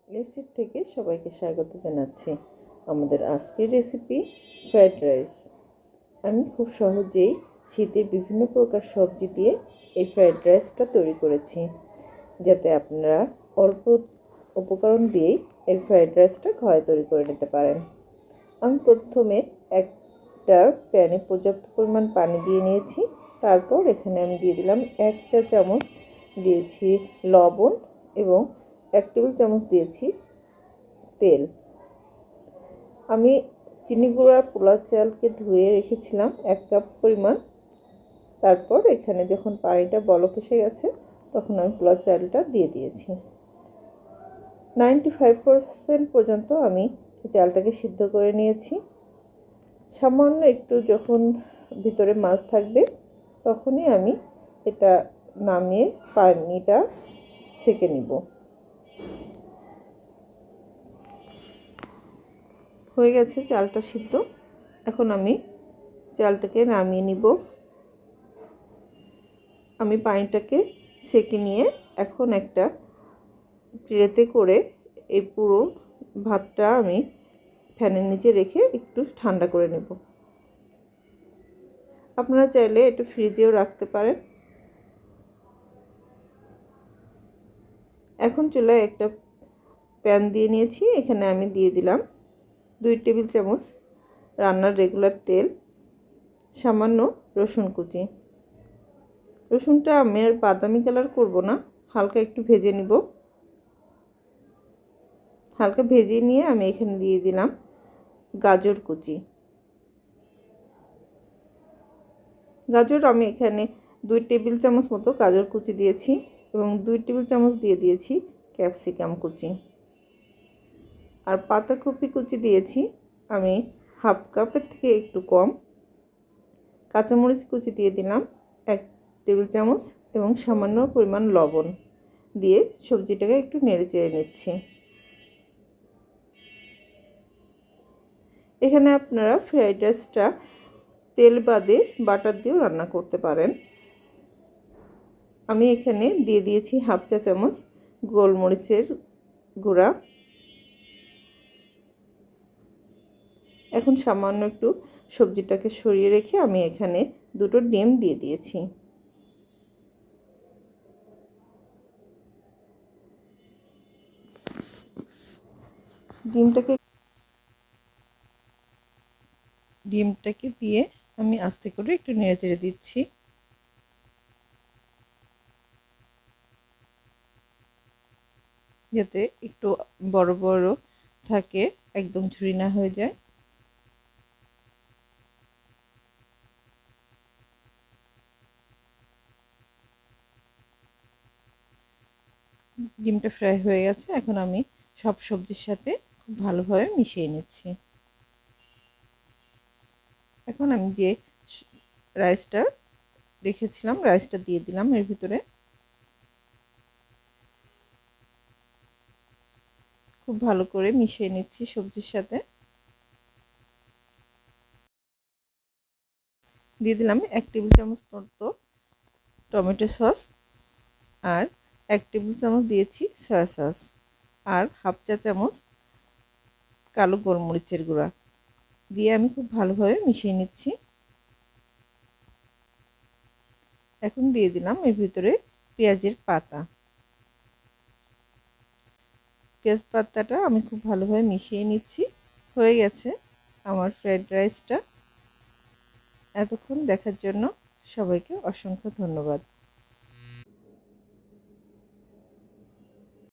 লেসির থেকে সবাইকে স্বাগত জানাচ্ছি। আমাদের আজকের রেসিপি ফ্রাইড রাইস। আমি খুব সহজেই শীতের বিভিন্ন প্রকার সবজি দিয়ে এই ফ্রাইড রাইসটা তৈরি করেছি, যাতে আপনারা অল্প উপকরণ দিয়েই এই ফ্রাইড রাইসটা ঘরে তৈরি করে নিতে পারেন। আমি প্রথমে একটা প্যানে পর্যাপ্ত পরিমাণ পানি দিয়ে নিয়েছি। তারপর এখানে আমি দিয়ে দিলাম 1 চা চামচ দিয়েছি লবণ এবং 1 টেবিল চামচ দিয়েছি তেল। আমি চিনি গুঁড়া পোলাও চালকে ধুয়ে রেখেছিলাম 1 কাপ পরিমাণ। তারপর এখানে যখন পানিটা বলক এসে গেছে তখন আমি পোলাও চালটা দিয়ে দিয়েছি। 95% পর্যন্ত আমি চালটাকে সিদ্ধ করে নিয়েছি। সামান্য একটু যখন ভিতরে মাছ থাকবে তখনই আমি এটা নামিয়ে পানিটা ছেঁকে নিব। হয়ে গেছে চালটা সিদ্ধ। এখন আমি চালটাকে নামিয়ে নিব। আমি পানিটাকে ছেঁকে নিয়ে এখন একটা ট্রেতে করে এই পুরো ভাতটা আমি ফ্যানের নিচে রেখে একটু ঠান্ডা করে নেব। আপনারা চাইলে একটু ফ্রিজেও রাখতে পারেন। এখন চুলায় একটা প্যান দিয়ে নিয়েছি। এখানে আমি দিয়ে দিলাম 2 টেবিল চামচ রান্নার রেগুলার তেল, সামান্য রসুন কুচি। রসুনটা আমি আর বাদামি কালার করব না, হালকা একটু ভেজে নিব। হালকা ভেজে নিয়ে আমি এখানে দিয়ে দিলাম গাজর কুচি। গাজর আমি এখানে 2 টেবিল চামচ মতো গাজর কুচি দিয়েছি এবং 2 টেবিল চামচ দিয়ে দিয়েছি ক্যাপসিকাম কুচি। আর পাতাকপি কুচি দিয়েছি আমি হাফ কাপের থেকে একটু কম। কাঁচামরিচ কুচি দিয়ে দিলাম 1 টেবিল চামচ এবং সামান্য পরিমাণ লবণ দিয়ে সবজিটাকে একটু নেড়ে চেড়ে নিচ্ছি। এখানে আপনারা ফ্রাইড রাইসটা তেল বাদে বাটার দিয়েও রান্না করতে পারেন। আমি এখানে দিয়ে দিয়েছি হাফ চা চামচ গোলমরিচের গুঁড়া। এখন সামান্য একটু সবজিটাকে সরিয়ে রেখে আমি এখানে 2টো ডিম দিয়ে দিয়েছি। ডিমটাকে দিয়ে আমি আস্তে করে একটু নেড়েচেড়ে দিচ্ছি। যাতে একটু বড় বড় থাকে, একদম ঝুরি না হয়ে যায়। ডিমটা ফ্রাই হয়ে গেছে। এখন আমি সব সবজির সাথে খুব ভালোভাবে মিশিয়ে নিচ্ছি। এখন আমি যে রাইসটা রেখেছিলাম রাইসটা দিয়ে দিলাম এর ভিতরে। খুব ভালো করে মিশিয়ে নিচ্ছি সবজির সাথে। দিয়ে দিলাম 1 টেবিল চামচ মতো টমেটো সস আর 1 টেবিল চামচ দিয়েছি সয়া সস আর হাফ চা চামচ কালো গোলমরিচের গুঁড়া দিয়ে আমি খুব ভালোভাবে মিশিয়ে নিচ্ছি। এখন দিয়ে দিলাম এর ভিতরে পেঁয়াজের পাতা। পেঁয়াজ পাতাটা আমি খুব ভালোভাবে মিশিয়ে নিচ্ছি। হয়ে গেছে আমার ফ্রাইড রাইসটা। এতক্ষণ দেখার জন্য সবাইকে অসংখ্য ধন্যবাদ।